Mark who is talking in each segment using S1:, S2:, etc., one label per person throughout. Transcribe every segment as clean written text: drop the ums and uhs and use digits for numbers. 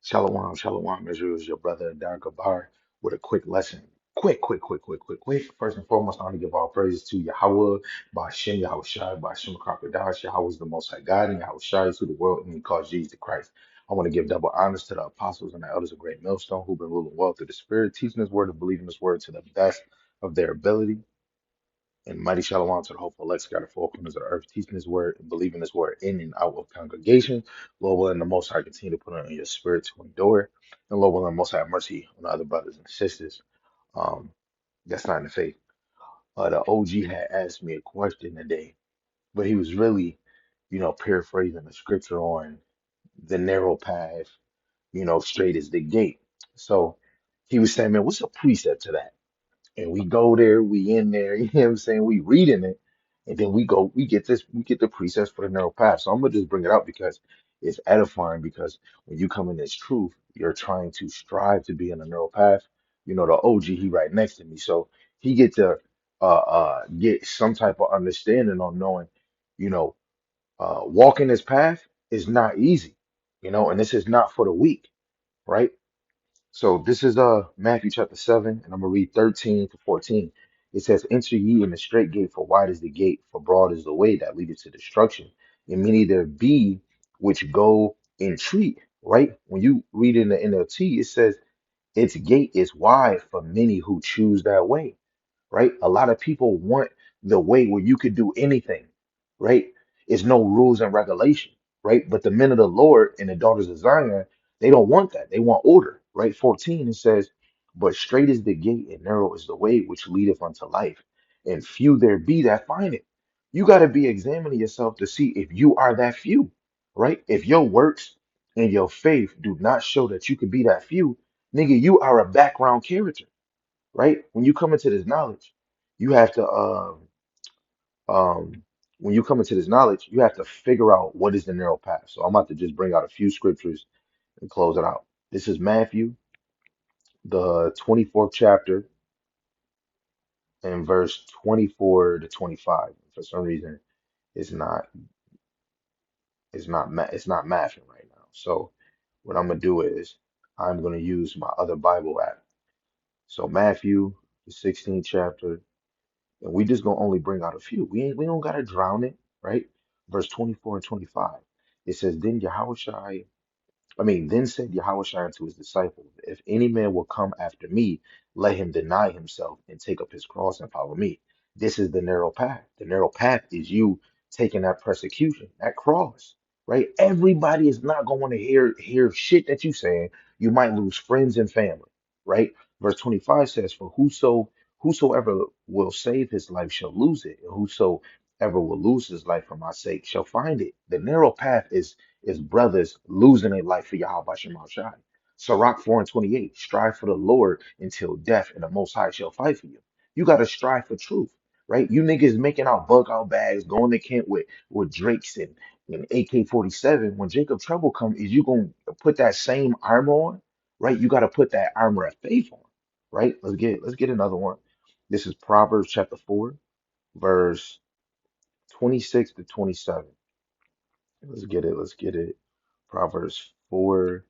S1: Shalom, shalom, Israel is your brother Darka Bar with a quick lesson. Quick. First and foremost, I want to give all praises to Yahweh, Bashem, Yahweh Shai, Bashem Kakadash. Yahweh is the most high God, and Yahweh Shai is to the world, and he calls Jesus the Christ. I want to give double honors to the apostles and the elders of Great Millstone who've been ruling well through the Spirit, teaching His word and believing His word to the best of their ability. And mighty shalom to the hopeful elect scattered four corners of the earth, teaching His word and believing His word in and out of congregation. Lord willing, the Most High continue to put on your spirit to endure it. And Lord willing, the Most High have mercy on the other brothers and sisters. Um, that's not in the faith. The OG had asked me a question today, but he was really, paraphrasing the scripture on the narrow path, straight is the gate. So he was saying, man, what's a precept to that? And we go there, we in there, you know what I'm saying? We reading it, and then we get the precepts for the narrow path. So I'm gonna just bring it up because it's edifying because when you come in this truth, you're trying to strive to be in the narrow path. You know, the OG, he right next to me. So he get to get some type of understanding on knowing, you know, walking this path is not easy, and this is not for the weak, right? So this is Matthew chapter 7, and I'm gonna read 13 to 14. It says, enter ye in the straight gate, for wide is the gate, for broad is the way that leadeth to destruction. And many there be which go in treat, right? When you read in the NLT, it says its gate is wide for many who choose that way, right? A lot of people want the way where you could do anything, right? It's no rules and regulation, right? But the men of the Lord and the daughters of Zion, they don't want that. They want order, right? 14, it says, but straight is the gate and narrow is the way which leadeth unto life, and few there be that find it. You got to be examining yourself to see if you are that few, right? If your works and your faith do not show that you could be that few, nigga, you are a background character, right? When you come into this knowledge, you have to when you come into this knowledge, you have to figure out what is the narrow path. So I'm about to just bring out a few scriptures and close it out. This is Matthew, the 24th chapter, and verse 24 to 25. For some reason, it's not it's not mathing right now. So what I'm gonna do is I'm gonna use my other Bible app. So Matthew, the 16th chapter. And we just gonna only bring out a few. We don't gotta drown it, right? Verse 24 and 25. It says, then said Yahushua unto his disciples, if any man will come after me, let him deny himself and take up his cross and follow me. This is the narrow path. The narrow path is you taking that persecution, that cross, right? Everybody is not going to hear shit that you saying. You might lose friends and family, right? Verse 25 says, for whosoever will save his life shall lose it, and whosoever will lose his life for my sake shall find it. The narrow path is brothers losing their life for Yahweh Shem Shai. Sirach 4 and 28, strive for the Lord until death, and the Most High shall fight for you. You got to strive for truth, right? You niggas making out bug out bags, going to camp with Drakes and AK-47. When Jacob Trouble come, is you going to put that same armor on, right? You got to put that armor of faith on, right? Let's get another one. This is Proverbs chapter 4, verse 26 to 27. Let's get it. Proverbs 4,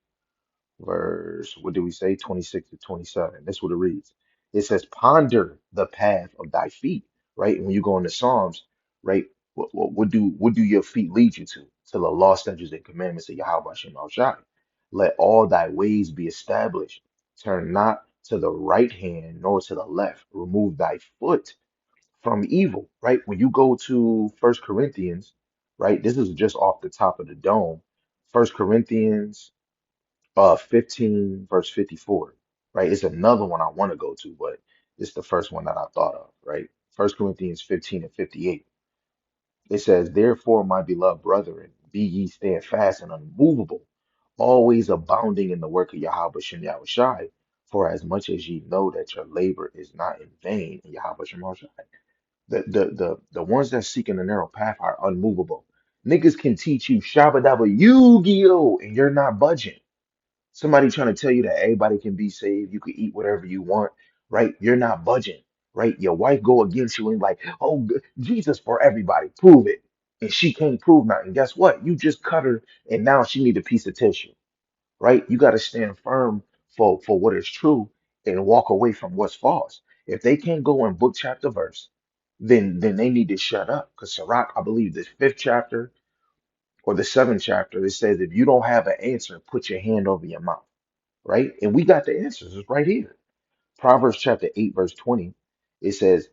S1: verse, what do we say? 26 to 27. That's what it reads. It says, ponder the path of thy feet, right? And when you go into Psalms, right? What do your feet lead you to? To the law, statutes, and commandments of Yahweh Shem Shai. Let all thy ways be established. Turn not to the right hand nor to the left. Remove thy foot from evil, right? When you go to First Corinthians, right? This is just off the top of the dome. First Corinthians 15 verse 54, right? It's another one I want to go to, but it's the first one that I thought of, right? First Corinthians 15 and 58. It says, therefore, my beloved brethren, be ye steadfast and unmovable, always abounding in the work of Yahweh Shem Shai, for as much as ye know that your labor is not in vain in Yahweh Shem Shai. The ones that seek in the narrow path are unmovable. Niggas can teach you Shabba Dabba Yu-Gi-Oh! And you're not budging. Somebody trying to tell you that everybody can be saved, you can eat whatever you want, right? You're not budging, right? Your wife go against you and like, oh, Jesus for everybody, prove it. And she can't prove nothing. Guess what? You just cut her and now she need a piece of tissue. right? You got to stand firm for what is true and walk away from what's false. If they can't go in book, chapter, verse, then they need to shut up. Because Sirach, I believe the fifth chapter or the seventh chapter, it says if you don't have an answer, put your hand over your mouth, right? And we got the answers. It's right here. Proverbs chapter 8, verse 20, it says,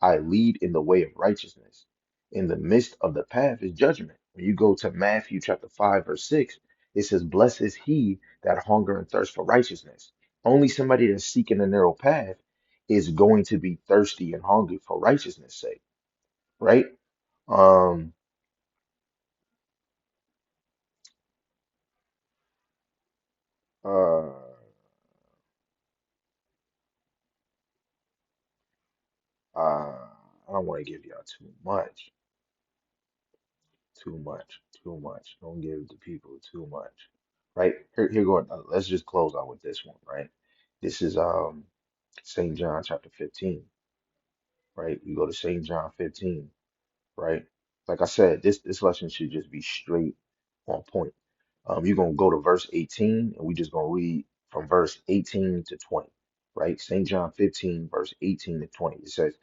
S1: I lead in the way of righteousness. In the midst of the path is judgment. When you go to Matthew chapter 5, verse 6, it says, blessed is he that hunger and thirst for righteousness. Only somebody that's seeking a narrow path is going to be thirsty and hungry for righteousness' sake, right? Um, uh, I don't want to give y'all too much. Don't give the people too much, right? Here going. Let's just close out with this one, right? This is St. John chapter 15, right? You go to St. John 15, right? Like I said, this lesson should just be straight on point. You're gonna go to verse 18, and we just gonna read from verse 18 to 20, right? St. John 15, verse 18 to 20. It says.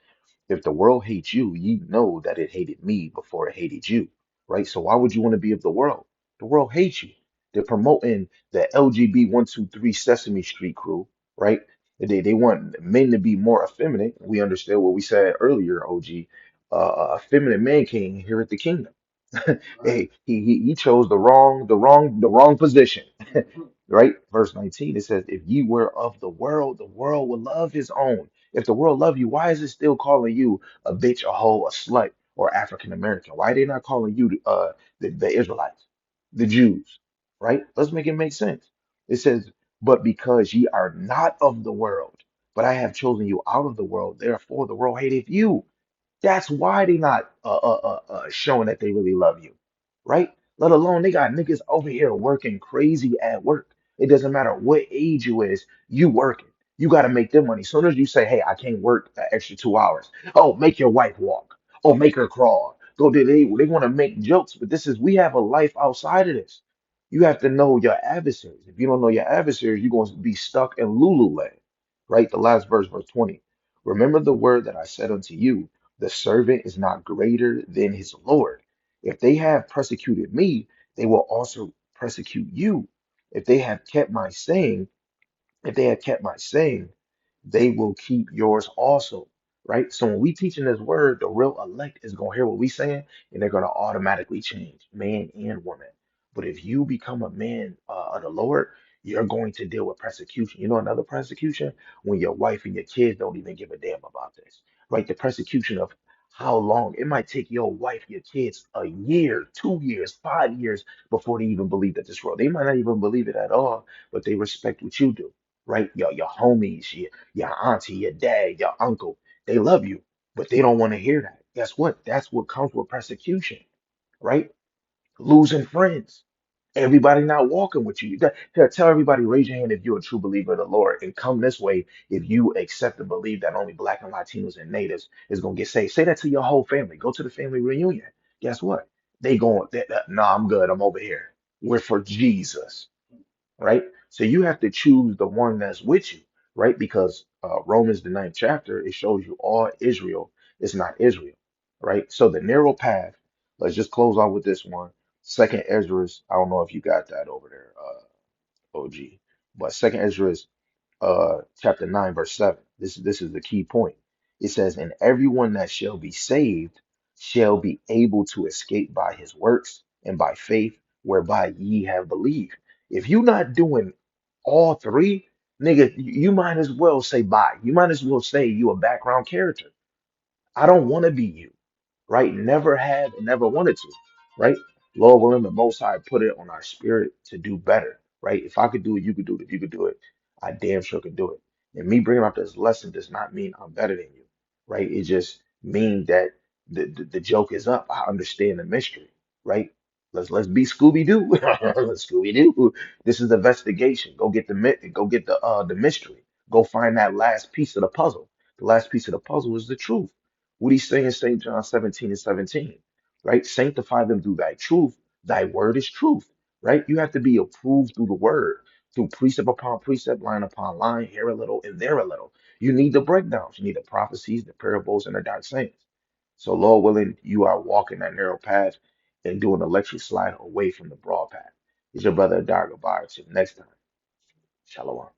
S1: If the world hates you, ye know that it hated me before it hated you, right? So why would you want to be of the world? The world hates you. They're promoting the LGB 123 Sesame Street crew, right? They want men to be more effeminate. We understand what we said earlier, OG. A feminine man can't inherit the kingdom. Hey, he chose the wrong position. Right? Verse 19, it says, if ye were of the world would love his own. If the world love you, why is it still calling you a bitch, a hoe, a slut, or African American? Why are they not calling you the Israelites, the Jews? Right? Let's make it make sense. It says, but because ye are not of the world, but I have chosen you out of the world, therefore the world hateth you. That's why they not showing that they really love you, right? Let alone they got niggas over here working crazy at work. It doesn't matter what age you is, you working. You got to make them money. Soon as you say, "Hey, I can't work an extra 2 hours," oh, make your wife walk. Oh, make her crawl. Go. They want to make jokes, but this is we have a life outside of this. You have to know your adversaries. If you don't know your adversaries, you're going to be stuck in Lululand, right? The last verse, verse 20. Remember the word that I said unto you the servant is not greater than his Lord. If they have persecuted me, they will also persecute you. If they have kept my saying, if they have kept my saying, they will keep yours also. Right? So when we teaching this word, the real elect is gonna hear what we saying, and they're gonna automatically change, man and woman. But if you become a man of the Lord, you're going to deal with persecution. You know another persecution when your wife and your kids don't even give a damn about this. Right? The persecution of how long it might take your wife, your kids a year, 2 years, 5 years before they even believe that this world. They might not even believe it at all, but they respect what you do right? Your homies, your auntie, your dad, your uncle, they love you, but they don't want to hear that. Guess what? That's what comes with persecution, right? Losing friends. Everybody not walking with you. Tell everybody, raise your hand if you're a true believer of the Lord, and come this way if you accept and believe that only Black and Latinos and natives is gonna get saved. Say that to your whole family. Go to the family reunion. Guess what? They going, no, I'm good. I'm over here. We're for Jesus right? So you have to choose the one that's with you, right? Because Romans the ninth chapter it shows you all Israel is not Israel, right? So the narrow path. Let's just close out with this one. Second Ezra. I don't know if you got that over there, OG, but Second Ezra chapter 9, verse 7. This is the key point. It says, and everyone that shall be saved shall be able to escape by his works and by faith whereby ye have believed. If you're not doing all three, nigga, you might as well say bye. You might as well say you a background character. I don't want to be you right? Never have and never wanted to, right? Lord willing, the Most High put it on our spirit to do better, right? If I could do it, you could do it. If you could do it, I damn sure could do it. And me bringing up this lesson does not mean I'm better than you, right? It just means that the joke is up. I understand the mystery, right? Let's be Scooby Doo. Scooby Doo. This is investigation. Go get the mystery. Go find that last piece of the puzzle. The last piece of the puzzle is the truth. What he's saying in St. John 17 and 17, right? Sanctify them through thy truth. Thy word is truth. right? You have to be approved through the word, through precept upon precept, line upon line, here a little and there a little. You need the breakdowns, you need the prophecies, the parables, and the dark sayings. So, Lord willing, you are walking that narrow path and doing an electric slide away from the broad path. It's your brother Dargabar. Till next time. Shalom.